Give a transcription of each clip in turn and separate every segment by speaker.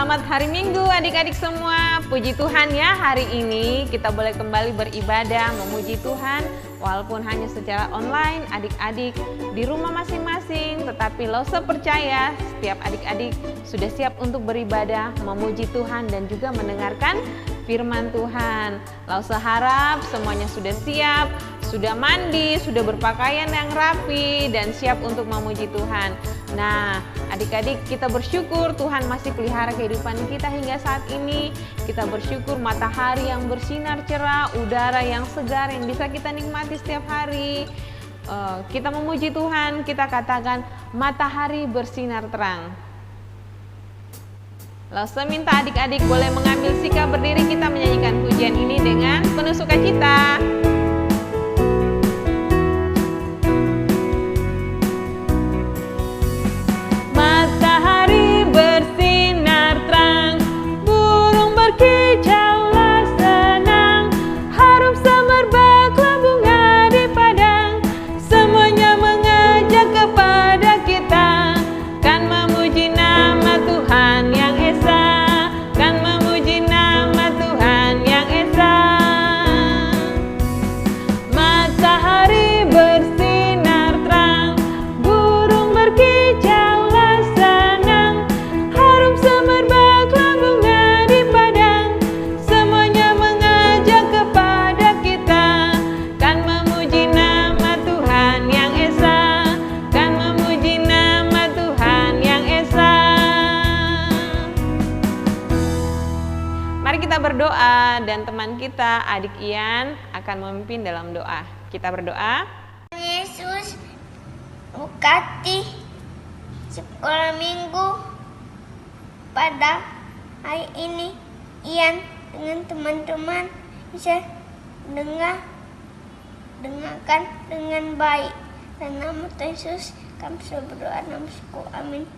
Speaker 1: Selamat hari Minggu adik-adik semua. Puji Tuhan ya, hari ini kita boleh kembali beribadah, memuji Tuhan. Walaupun hanya secara online, adik-adik di rumah masing-masing. Tetapi Lause percaya setiap adik-adik sudah siap untuk beribadah, memuji Tuhan dan juga mendengarkan firman Tuhan. Lause harap semuanya sudah siap, sudah mandi, sudah berpakaian yang rapi dan siap untuk memuji Tuhan. Nah, adik-adik kita bersyukur Tuhan masih pelihara kehidupan kita hingga saat ini. Kita bersyukur matahari yang bersinar cerah, udara yang segar yang bisa kita nikmati setiap hari. Kita memuji Tuhan, kita katakan matahari bersinar terang. Lalu minta adik-adik boleh mengambil sikap berdiri, kita menyanyikan pujian ini dengan penuh sukacita. Matahari bersinar terang, burung berkicaulah senang, harum semerbaklah bunga di padang, semuanya mengajak kepada kita, kan memuji nama Tuhan yang esa, kan memuji nama Tuhan yang esa. Matahari bersinar terang, burung berkicaulah senang, harum semerbaklah bunga di padang, semuanya mengajak kepada kita, kan memuji nama Tuhan yang esa, kan memuji nama Tuhan yang esa. Mari kita berdoa dan teman kita adik Ian akan memimpin dalam doa. Kita berdoa.
Speaker 2: Yesus, berkati sekolah minggu pada hari ini. Ian dengan teman-teman bisa dengarkan dengan baik. Dan nama Yesus kami sudah berdoa, nama syukur, amin.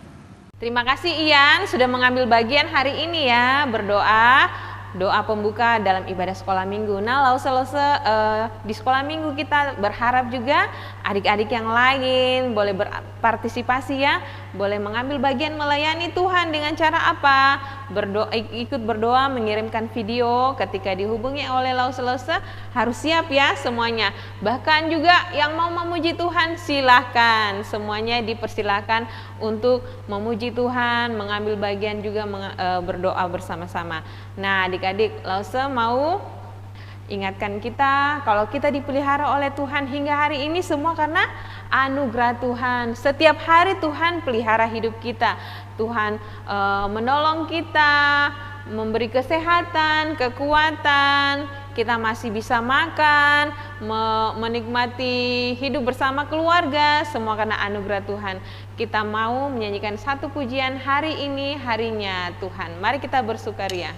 Speaker 1: Terima kasih Ian sudah mengambil bagian hari ini ya, berdoa, doa pembuka dalam ibadah sekolah minggu. Nah, Lause di sekolah minggu kita berharap juga adik-adik yang lain boleh berpartisipasi ya, boleh mengambil bagian melayani Tuhan dengan cara apa? Berdoa, ikut berdoa, mengirimkan video ketika dihubungi oleh Lause harus siap ya semuanya. Bahkan juga yang mau memuji Tuhan silahkan, semuanya dipersilahkan untuk memuji Tuhan, mengambil bagian juga berdoa bersama-sama. Nah, adik-adik, Lause mau ingatkan kita kalau kita dipelihara oleh Tuhan hingga hari ini semua karena anugerah Tuhan. Setiap hari Tuhan pelihara hidup kita. Tuhan menolong kita, memberi kesehatan, kekuatan. Kita masih bisa makan, menikmati hidup bersama keluarga, semua karena anugerah Tuhan. Kita mau menyanyikan satu pujian hari ini, harinya Tuhan. Mari kita bersukaria.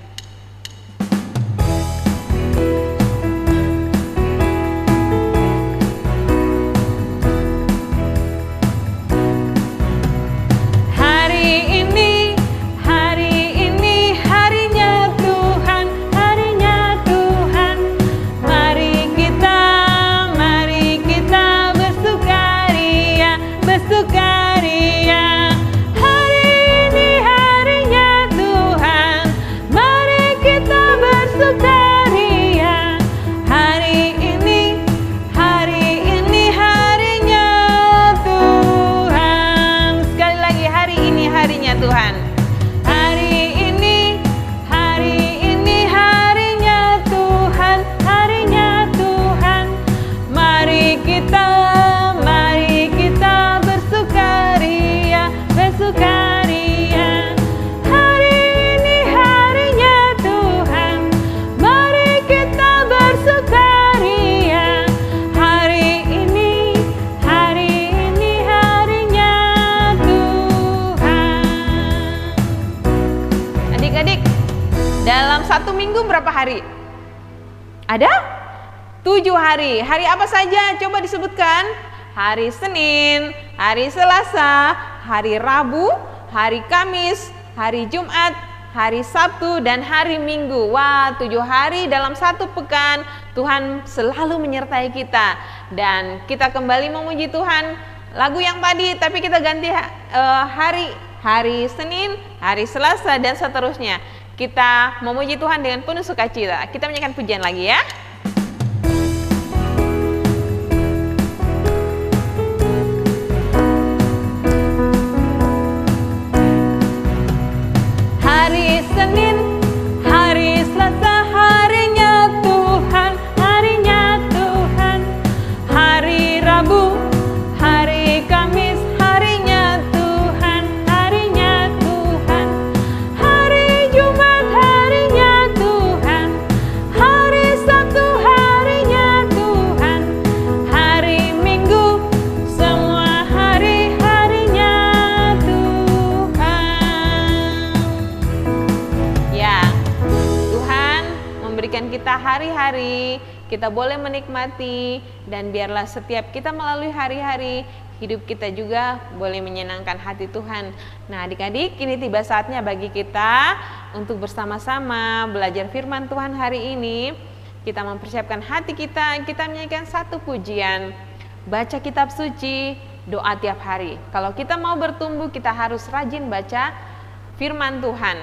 Speaker 1: Dalam satu minggu berapa hari? Ada? 7 hari. Hari apa saja? Coba disebutkan. Hari Senin, hari Selasa, hari Rabu, hari Kamis, hari Jumat, hari Sabtu, dan hari Minggu. Wah, 7 hari dalam satu pekan Tuhan selalu menyertai kita. Dan kita kembali memuji Tuhan. Lagu yang tadi, tapi kita ganti hari Senin, hari Selasa, dan seterusnya. Kita memuji Tuhan dengan penuh sukacita. Kita menyanyikan pujian lagi ya. Hari Senin, hari Selasa, harinya Tuhan, harinya Tuhan. Hari Rabu, hari Kamis, harinya Tuhan, harinya Tuhan. Hari Jumat, harinya Tuhan. Hari Sabtu, harinya Tuhan. Hari Minggu, semua hari, harinya Tuhan. Ya, Tuhan memberikan kita hari-hari, kita boleh menikmati, dan biarlah setiap kita melalui hari-hari, hidup kita juga boleh menyenangkan hati Tuhan. Nah adik-adik, ini tiba saatnya bagi kita untuk bersama-sama belajar firman Tuhan hari ini. Kita mempersiapkan hati kita menyanyikan satu pujian, baca kitab suci, doa tiap hari. Kalau kita mau bertumbuh, kita harus rajin baca firman Tuhan.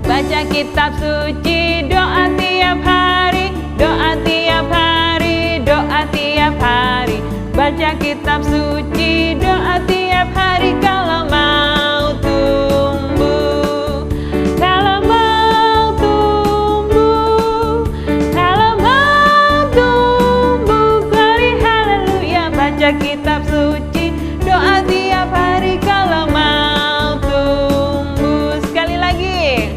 Speaker 1: Baca kitab suci, doa tiap hari, doa tiap hari, doa tiap hari. Baca kitab suci, doa tiap hari kalau mau tumbuh. Kalau mau tumbuh, kalau mau tumbuh, glory haleluya. Baca kitab suci, doa tiap hari kalau mau tumbuh. Sekali lagi.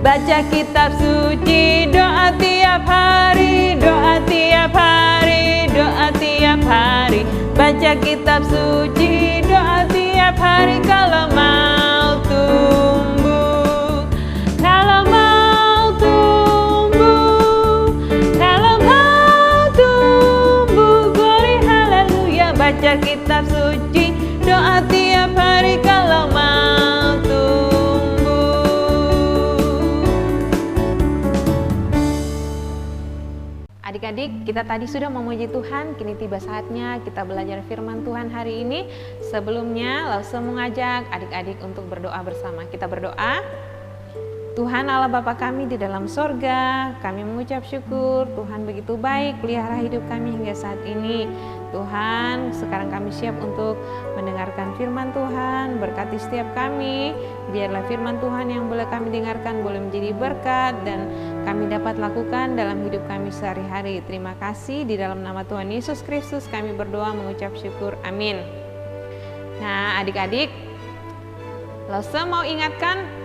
Speaker 1: Baca kitab suci, doa tiap hari, doa tiap hari, doa tiap hari. Baca kitab suci, doa tiap hari kalau mau tumbuh. Kalau mau tumbuh, kalau mau tumbuh, glory haleluya. Baca kitab suci, doa tiap hari kalau mau tumbuh. Adik-adik, kita tadi sudah memuji Tuhan, kini tiba saatnya kita belajar firman Tuhan hari ini. Sebelumnya, langsung mengajak adik-adik untuk berdoa bersama. Kita berdoa. Tuhan Allah Bapa kami di dalam sorga, kami mengucap syukur, Tuhan begitu baik, pelihara hidup kami hingga saat ini. Tuhan, sekarang kami siap untuk mendengarkan firman Tuhan, berkati setiap kami, biarlah firman Tuhan yang boleh kami dengarkan boleh menjadi berkat dan kami dapat lakukan dalam hidup kami sehari-hari. Terima kasih, di dalam nama Tuhan Yesus Kristus kami berdoa mengucap syukur, amin. Nah adik-adik, Lause mau ingatkan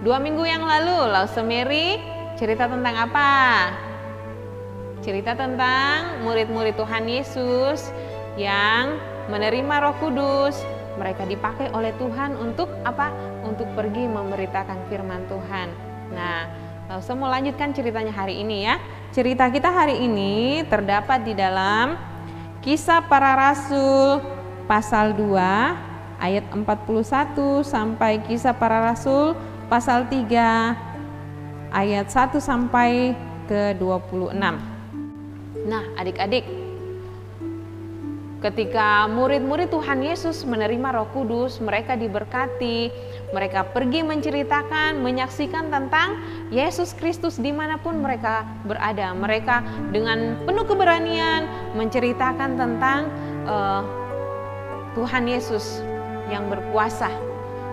Speaker 1: 2 minggu yang lalu Lause Mary cerita tentang apa? Cerita tentang murid-murid Tuhan Yesus yang menerima Roh Kudus. Mereka dipakai oleh Tuhan untuk apa? Untuk pergi memberitakan firman Tuhan. Nah, Lause mau lanjutkan ceritanya hari ini ya. Cerita kita hari ini terdapat di dalam Kisah Para Rasul pasal 2 ayat 41 sampai Kisah Para Rasul pasal 3 ayat 1 sampai ke 26. Nah adik-adik, ketika murid-murid Tuhan Yesus menerima Roh Kudus, mereka diberkati, mereka pergi menceritakan, menyaksikan tentang Yesus Kristus dimanapun mereka berada. Mereka dengan penuh keberanian menceritakan tentang Tuhan Yesus yang berkuasa,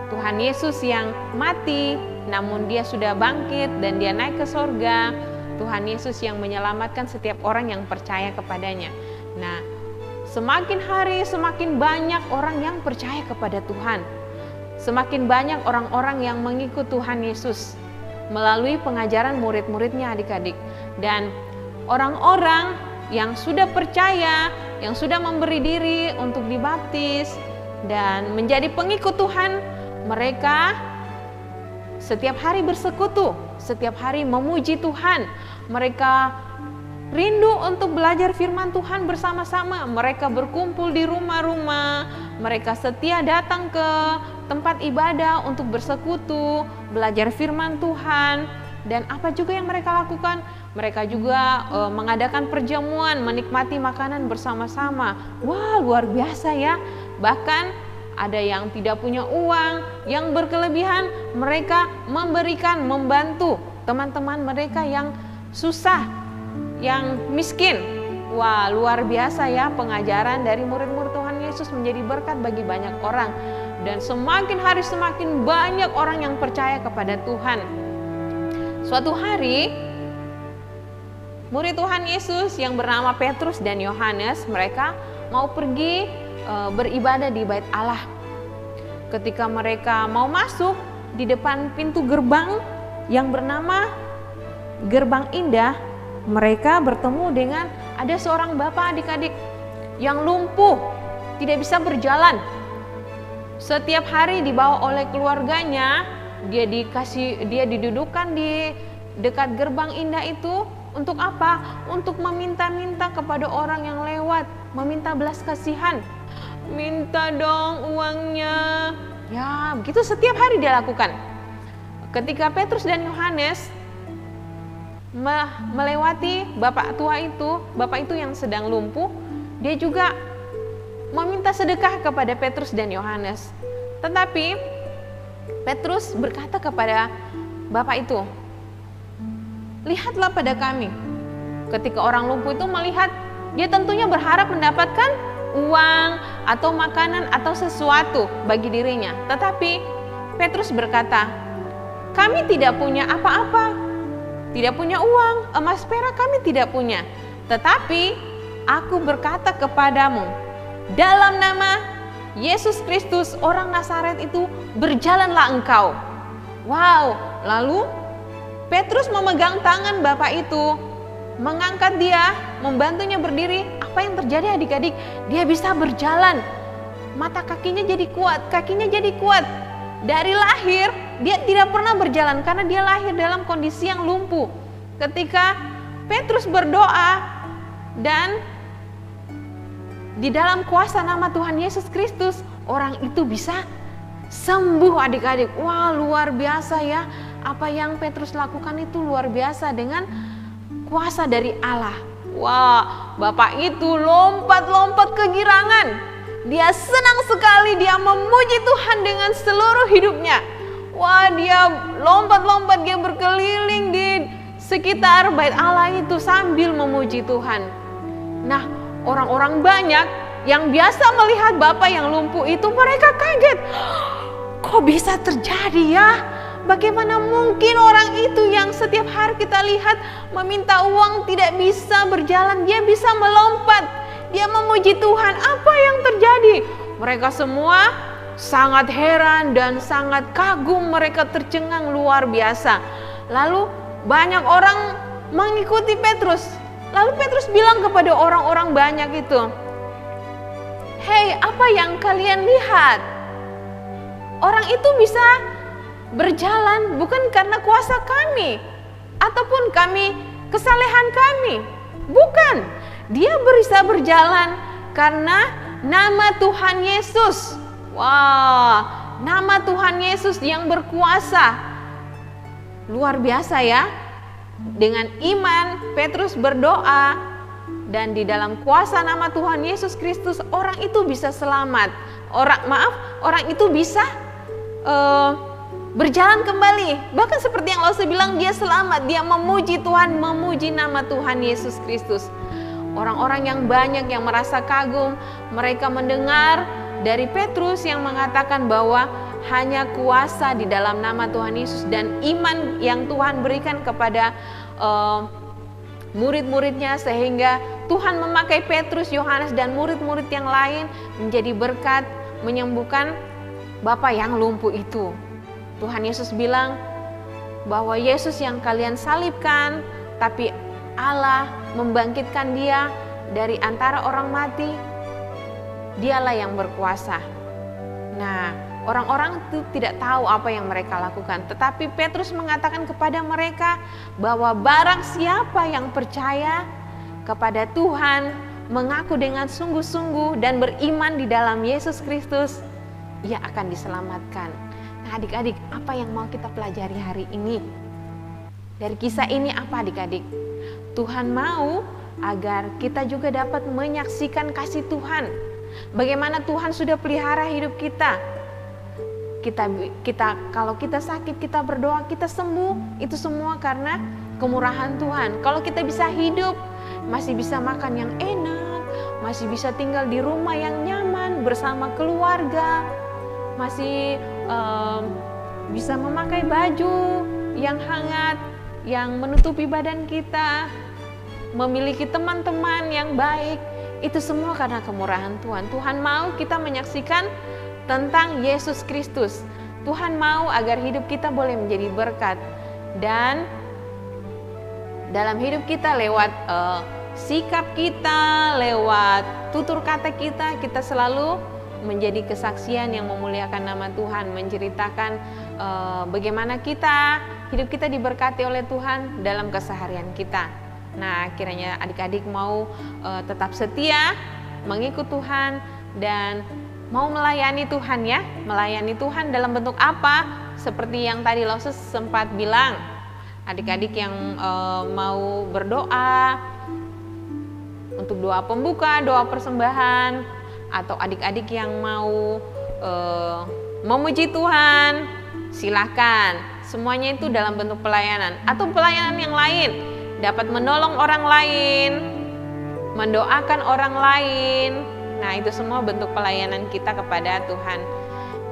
Speaker 1: Tuhan Yesus yang mati, namun dia sudah bangkit dan dia naik ke sorga. Tuhan Yesus yang menyelamatkan setiap orang yang percaya kepadanya. Nah, semakin hari semakin banyak orang yang percaya kepada Tuhan. Semakin banyak orang-orang yang mengikut Tuhan Yesus melalui pengajaran murid-muridnya adik-adik. Dan orang-orang yang sudah percaya, yang sudah memberi diri untuk dibaptis dan menjadi pengikut Tuhan, mereka setiap hari bersekutu, setiap hari memuji Tuhan. Mereka rindu untuk belajar firman Tuhan bersama-sama. Mereka berkumpul di rumah-rumah, mereka setia datang ke tempat ibadah untuk bersekutu, belajar firman Tuhan. Dan apa juga yang mereka lakukan? Mereka juga mengadakan perjamuan, menikmati makanan bersama-sama. Wah, luar biasa ya. Bahkan ada yang tidak punya uang, yang berkelebihan, mereka memberikan, membantu teman-teman mereka yang susah, yang miskin. Wah, luar biasa ya, pengajaran dari murid-murid Tuhan Yesus menjadi berkat bagi banyak orang. Dan semakin hari semakin banyak orang yang percaya kepada Tuhan. Suatu hari, murid Tuhan Yesus yang bernama Petrus dan Yohanes, mereka mau pergi beribadah di Bait Allah. Ketika mereka mau masuk di depan pintu gerbang yang bernama Gerbang Indah, mereka bertemu dengan ada seorang bapak adik-adik yang lumpuh, tidak bisa berjalan. Setiap hari dibawa oleh keluarganya, dia didudukkan di dekat Gerbang Indah itu untuk apa? Untuk meminta-minta kepada orang yang lewat, meminta belas kasihan. Minta dong uangnya. Ya, begitu setiap hari dia lakukan. Ketika Petrus dan Yohanes melewati bapak itu yang sedang lumpuh, dia juga meminta sedekah kepada Petrus dan Yohanes. Tetapi Petrus berkata kepada bapak itu, "Lihatlah pada kami." Ketika orang lumpuh itu melihat, dia tentunya berharap mendapatkan uang atau makanan atau sesuatu bagi dirinya. Tetapi Petrus berkata, "Kami tidak punya apa-apa, tidak punya uang, emas perak kami tidak punya. Tetapi aku berkata kepadamu, dalam nama Yesus Kristus orang Nazaret itu, berjalanlah engkau." Wow, lalu Petrus memegang tangan bapak itu, mengangkat dia, membantunya berdiri. Apa yang terjadi adik-adik? Dia bisa berjalan. Mata kakinya jadi kuat, kakinya jadi kuat. Dari lahir dia tidak pernah berjalan karena dia lahir dalam kondisi yang lumpuh. Ketika Petrus berdoa dan di dalam kuasa nama Tuhan Yesus Kristus, orang itu bisa sembuh adik-adik. Wah, luar biasa ya. Apa yang Petrus lakukan itu luar biasa dengan kuasa dari Allah. Wah, bapak itu lompat-lompat kegirangan. Dia senang sekali, dia memuji Tuhan dengan seluruh hidupnya. Wah, dia lompat-lompat, dia berkeliling di sekitar Bait Allah itu sambil memuji Tuhan. Nah, orang-orang banyak yang biasa melihat bapak yang lumpuh itu, mereka kaget. Kok bisa terjadi ya? Bagaimana mungkin orang itu yang setiap hari kita lihat meminta uang tidak bisa berjalan, dia bisa melompat, dia memuji Tuhan. Apa yang terjadi? Mereka semua sangat heran dan sangat kagum, mereka tercengang luar biasa. Lalu banyak orang mengikuti Petrus. Lalu Petrus bilang kepada orang-orang banyak itu, "Hei, apa yang kalian lihat? Orang itu bisa berjalan bukan karena kuasa kami ataupun kesalehan kami. Bukan, dia bisa berjalan karena nama Tuhan Yesus." Wah, nama Tuhan Yesus yang berkuasa. Luar biasa ya. Dengan iman Petrus berdoa, dan di dalam kuasa nama Tuhan Yesus Kristus orang itu bisa selamat. Orang itu bisa berjalan kembali. Bahkan seperti yang Lause bilang, dia selamat, dia memuji Tuhan, memuji nama Tuhan Yesus Kristus. Orang-orang yang banyak yang merasa kagum, mereka mendengar dari Petrus yang mengatakan bahwa hanya kuasa di dalam nama Tuhan Yesus dan iman yang Tuhan berikan kepada murid-muridnya, sehingga Tuhan memakai Petrus, Yohanes dan murid-murid yang lain menjadi berkat menyembuhkan bapak yang lumpuh itu. Tuhan Yesus bilang bahwa Yesus yang kalian salibkan, tapi Allah membangkitkan dia dari antara orang mati. Dialah yang berkuasa. Nah, orang-orang itu tidak tahu apa yang mereka lakukan, tetapi Petrus mengatakan kepada mereka bahwa barang siapa yang percaya kepada Tuhan, mengaku dengan sungguh-sungguh dan beriman di dalam Yesus Kristus, ia akan diselamatkan. Nah adik-adik, apa yang mau kita pelajari hari ini? Dari kisah ini apa adik-adik? Tuhan mau agar kita juga dapat menyaksikan kasih Tuhan. Bagaimana Tuhan sudah pelihara hidup kita. Kita kalau kita sakit, kita berdoa, kita sembuh, itu semua karena kemurahan Tuhan. Kalau kita bisa hidup, masih bisa makan yang enak, masih bisa tinggal di rumah yang nyaman bersama keluarga, masih bisa memakai baju yang hangat, yang menutupi badan kita, memiliki teman-teman yang baik, itu semua karena kemurahan Tuhan. Tuhan mau kita menyaksikan tentang Yesus Kristus. Tuhan mau agar hidup kita boleh menjadi berkat, dan dalam hidup kita lewat sikap kita, lewat tutur kata kita, kita selalu menjadi kesaksian yang memuliakan nama Tuhan, menceritakan bagaimana hidup kita diberkati oleh Tuhan dalam keseharian kita. Nah, kiranya adik-adik mau tetap setia mengikut Tuhan dan mau melayani Tuhan ya. Melayani Tuhan dalam bentuk apa? Seperti yang tadi Lausus sempat bilang, adik-adik yang mau berdoa untuk doa pembuka, doa persembahan, atau adik-adik yang mau memuji Tuhan, silakan. Semuanya itu dalam bentuk pelayanan atau pelayanan yang lain, dapat menolong orang lain, mendoakan orang lain. Nah, itu semua bentuk pelayanan kita kepada Tuhan.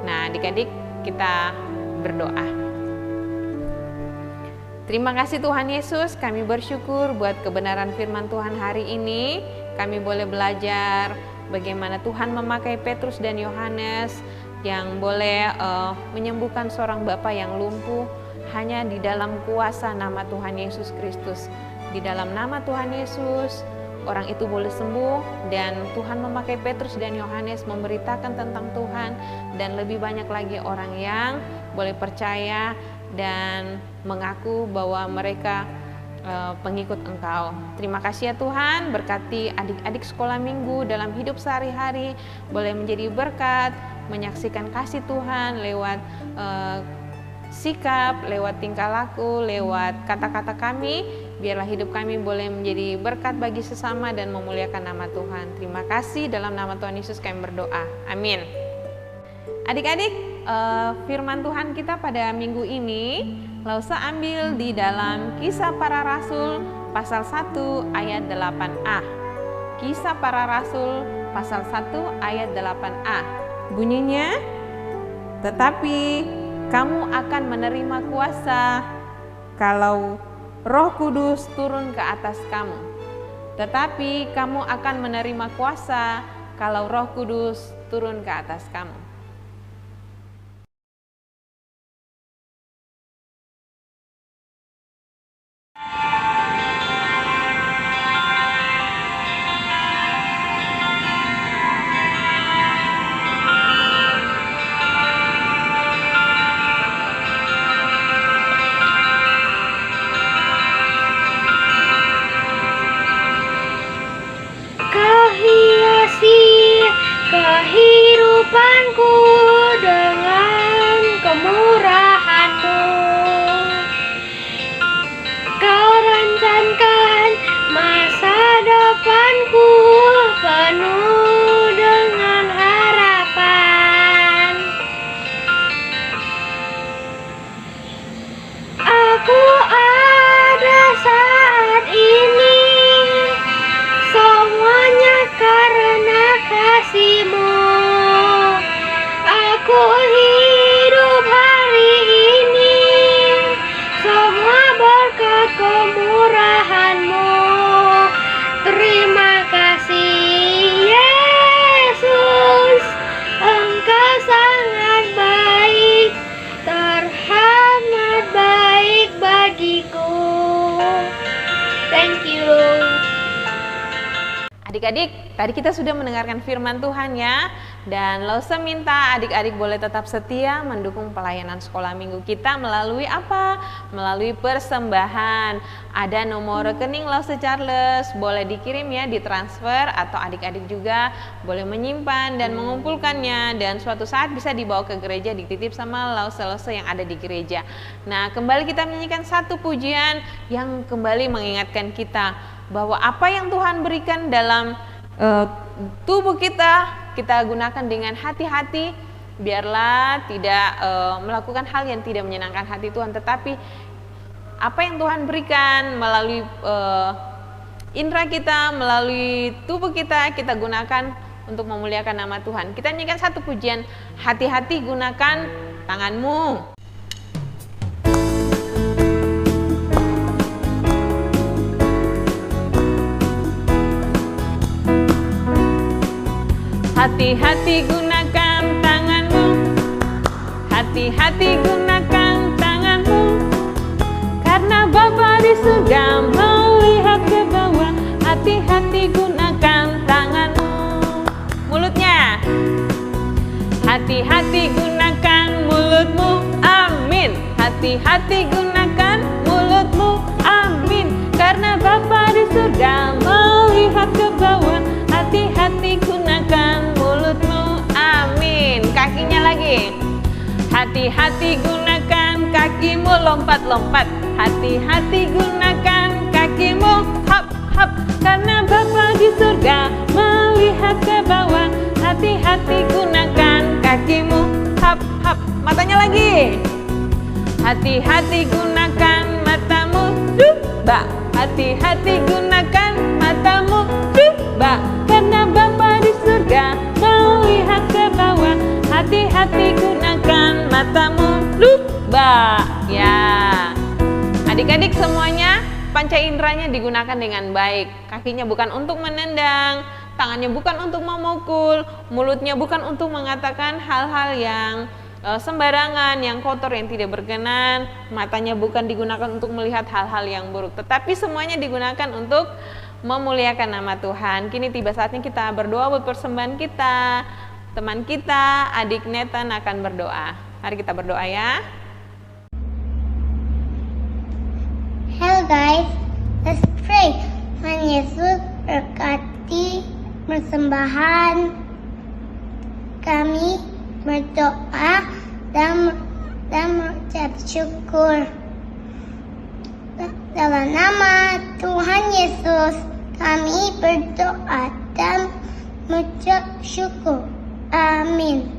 Speaker 1: Nah, adik-adik, kita berdoa. Terima kasih Tuhan Yesus, kami bersyukur buat kebenaran firman Tuhan hari ini. Kami boleh belajar bagaimana Tuhan memakai Petrus dan Yohanes yang boleh menyembuhkan seorang bapa yang lumpuh hanya di dalam kuasa nama Tuhan Yesus Kristus. Di dalam nama Tuhan Yesus, orang itu boleh sembuh, dan Tuhan memakai Petrus dan Yohanes memberitakan tentang Tuhan, dan lebih banyak lagi orang yang boleh percaya dan mengaku bahwa mereka pengikut Engkau. Terima kasih ya Tuhan, berkati adik-adik sekolah minggu dalam hidup sehari-hari, boleh menjadi berkat, menyaksikan kasih Tuhan lewat sikap, lewat tingkah laku, lewat kata-kata kami. Biarlah hidup kami boleh menjadi berkat bagi sesama dan memuliakan nama Tuhan. Terima kasih, dalam nama Tuhan Yesus kami berdoa. Amin. Adik-adik, firman Tuhan kita pada minggu ini Lausa ambil di dalam Kisah Para Rasul pasal 1 ayat 8a. Kisah Para Rasul pasal 1 ayat 8a. Bunyinya, tetapi kamu akan menerima kuasa kalau Roh Kudus turun ke atas kamu. Tetapi kamu akan menerima kuasa kalau Roh Kudus turun ke atas kamu.
Speaker 2: Kehidupanku dengan kemurahan-Mu. Kau rencanakan masa depanku penuh dengan harapan. Aku ada saat ini, semuanya karena kasih-Mu.
Speaker 1: tadi kita sudah mendengarkan firman Tuhan ya. Dan Lause minta adik-adik boleh tetap setia mendukung pelayanan sekolah minggu kita melalui apa? Melalui persembahan. Ada nomor rekening Lause Charles, boleh dikirim ya, ditransfer, atau adik-adik juga boleh menyimpan dan mengumpulkannya, dan suatu saat bisa dibawa ke gereja, dititip sama Lause-Lause yang ada di gereja. Nah, kembali kita menyanyikan satu pujian yang kembali mengingatkan kita bahwa apa yang Tuhan berikan dalam tubuh kita gunakan dengan hati-hati. Biarlah tidak melakukan hal yang tidak menyenangkan hati Tuhan, tetapi apa yang Tuhan berikan melalui indera kita, melalui tubuh kita gunakan untuk memuliakan nama Tuhan. Kita nyanyikan satu pujian, hati-hati gunakan tanganmu. Hati-hati gunakan tanganmu, hati-hati gunakan tanganmu, karena Bapa di surga melihat ke bawah. Hati-hati gunakan tanganmu. Mulutnya, hati-hati gunakan mulutmu, amin. Hati-hati gunakan mulutmu, amin, karena Bapa di surga melihat ke bawah. Hati-hati gunakan mulutmu, amin. Kakinya lagi, hati-hati gunakan kakimu, lompat-lompat. Hati-hati gunakan kakimu, hop-hop, karena Bapa di surga melihat ke bawah. Hati-hati gunakan kakimu, hop-hop. Matanya lagi, hati-hati gunakan matamu, coba. Hati-hati gunakan matamu, coba, karena Bapa di surga melihat ke bawah. Hati-hati gunakan matamu, coba. Ya, adik-adik semuanya panca inderanya digunakan dengan baik. Kakinya bukan untuk menendang, tangannya bukan untuk memukul, mulutnya bukan untuk mengatakan hal-hal yang sembarangan, yang kotor, yang tidak berkenan. Matanya bukan digunakan untuk melihat hal-hal yang buruk, tetapi semuanya digunakan untuk memuliakan nama Tuhan. Kini tiba saatnya kita berdoa buat persembahan kita. Teman kita, adik Nathan akan berdoa. Mari kita berdoa ya.
Speaker 2: Hello guys, let's pray. Tuhan Yesus berkati persembahan kami, berdoa dan mengucap syukur. Dalam nama Tuhan Yesus kami berdoa dan mengucap syukur. Amin.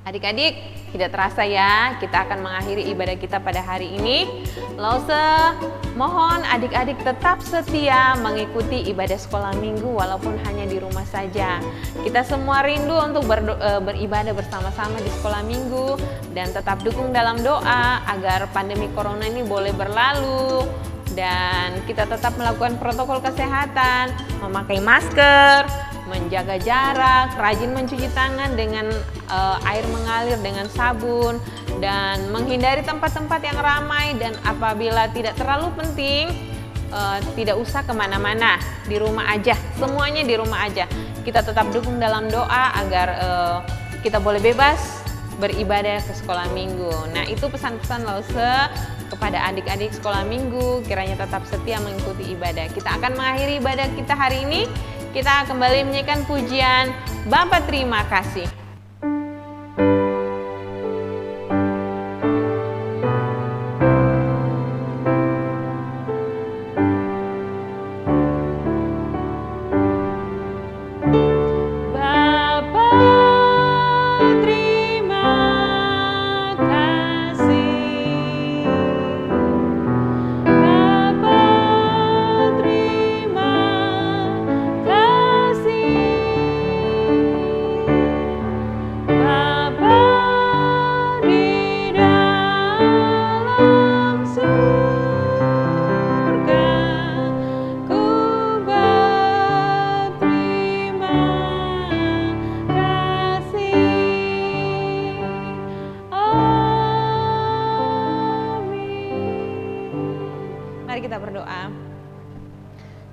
Speaker 1: Adik-adik, tidak terasa ya, kita akan mengakhiri ibadah kita pada hari ini. Lause mohon adik-adik tetap setia mengikuti ibadah sekolah minggu walaupun hanya di rumah saja. Kita semua rindu untuk beribadah bersama-sama di sekolah minggu, dan tetap dukung dalam doa agar pandemi corona ini boleh berlalu, dan kita tetap melakukan protokol kesehatan, memakai masker, menjaga jarak, rajin mencuci tangan dengan air mengalir dengan sabun, dan menghindari tempat-tempat yang ramai. Dan apabila tidak terlalu penting, tidak usah kemana-mana, di rumah aja, semuanya di rumah aja. Kita tetap dukung dalam doa agar kita boleh bebas beribadah ke sekolah minggu. Nah, itu pesan-pesan Lause kepada adik-adik sekolah minggu, kiranya tetap setia mengikuti ibadah. Kita akan mengakhiri ibadah kita hari ini. Kita kembali menyanyikan pujian Bapa Terima Kasih.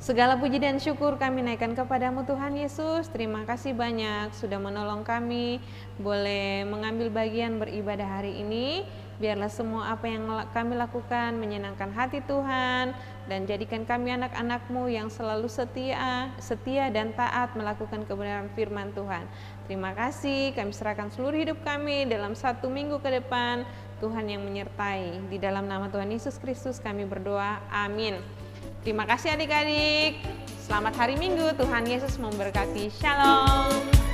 Speaker 1: Segala puji dan syukur kami naikkan kepadamu Tuhan Yesus. Terima kasih banyak sudah menolong kami boleh mengambil bagian beribadah hari ini. Biarlah semua apa yang kami lakukan menyenangkan hati Tuhan, dan jadikan kami anak-anak-Mu yang selalu setia dan taat melakukan kebenaran firman Tuhan. Terima kasih, kami serahkan seluruh hidup kami dalam 1 minggu ke depan. Tuhan yang menyertai. Di dalam nama Tuhan Yesus Kristus kami berdoa, amin. Terima kasih adik-adik. Selamat hari Minggu, Tuhan Yesus memberkati. Shalom.